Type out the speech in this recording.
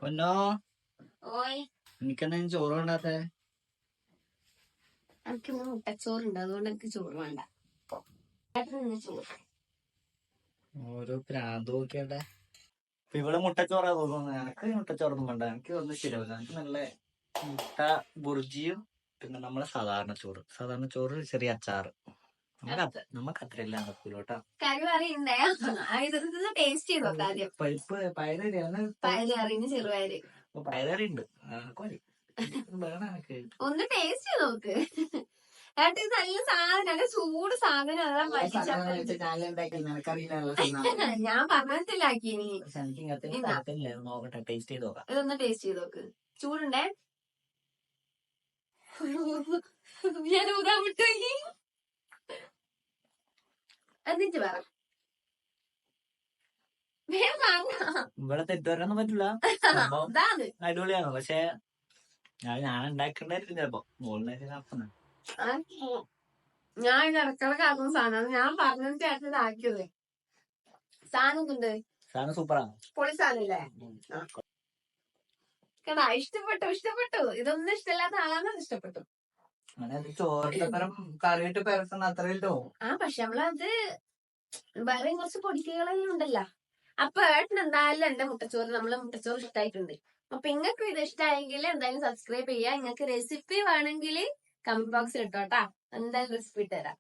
പൊന്നോ ഓയ് എനിക്കെന്താ ചോറ് വേണ്ടാത്തെ? എനിക്കിന്ന് മുട്ടച്ചോറുണ്ട്, അതുകൊണ്ട് എനിക്ക് ചോറ് വേണ്ട. ചോറ് ഓരോ പ്രാന്ത് നോക്കിയാട്ടെ. ഇപ്പൊ ഇവിടെ മുട്ടച്ചോറാ തോന്നുന്നത്. എനിക്ക് മുട്ടച്ചോറൊന്നും വേണ്ട, എനിക്ക് ഒന്നും ശരിയാവില്ല. എനിക്ക് നല്ല മുട്ട ബുർജിയും പിന്നെ നമ്മളെ സാധാരണ ചോറ് ചെറിയ അച്ചാറ്. നമുക്ക് അത്രയെല്ലാം നടക്കൂലോട്ടാ. കറി അറിയണ്ടേ? ഇതൊന്ന് ടേസ്റ്റ് ചെയ്ത് നോക്കാം ആദ്യം. പരിപ്പ് പയററിയാണ്. പയറ് ചെറുപയറ് പയററി ഉണ്ട്. വേണം എനിക്ക്. ഒന്ന് ടേസ്റ്റ് ചെയ്ത് നോക്ക്. ഏട്ടാ ഇത് നല്ല സാധനം, നല്ല ചൂട് സാധനം. അതാ ഞാൻ പറഞ്ഞിട്ടില്ലാക്കിനി. നോക്കട്ടെ, ടേസ്റ്റ് ചെയ്ത് നോക്കാം. ഇതൊന്ന് ടേസ്റ്റ് ചെയ്ത് നോക്ക്. ചൂടുണ്ടേ? ഞാൻ ഊതാൻ വിട്ടുപോയി. എന്നിട്ട് പറ. ഇവിടെ തെറ്റുവരാനൊന്നും പറ്റില്ല. അടിപൊളിയാണ്. പക്ഷെ ഞാൻ ഉണ്ടാക്കണ്ടായിരിക്കും ചിലപ്പോ. ഞാൻ ഇടക്കിടക്ക് ആക്കുന്ന സാധനം ഞാൻ പറഞ്ഞിട്ട് ആക്കിയത്. സാധനം ഒന്നുണ്ട്. സാധനം സൂപ്പറാണ്. പൊളി സാധനല്ലേ? കേട്ടാ, ഇഷ്ടപ്പെട്ടു. ഇതൊന്നും ഇഷ്ടമില്ലാത്ത ആളാണ് ഇഷ്ടപ്പെട്ടു. കറിയിട്ട് പെരക്കുന്ന അത്രയല്ലോ. പക്ഷെ നമ്മളത് വേറെ കുറച്ച് പൊടിക്കകളെല്ലാം ഉണ്ടല്ലോ. അപ്പൊ ഏട്ടൻ എന്തായാലും എന്റെ നമ്മളെ മുട്ടച്ചോറ് ഇഷ്ടമായിട്ടുണ്ട്. അപ്പൊ ഇങ്ങക്കും ഇത് ഇഷ്ടമായെങ്കിൽ എന്തായാലും സബ്സ്ക്രൈബ് ചെയ്യാം. നിങ്ങൾക്ക് റെസിപ്പി വേണമെങ്കിൽ കമന്റ് ബോക്സിൽ ഇട്ടോട്ടാ. എന്തായാലും റെസിപ്പി ഇട്ടുതരാം.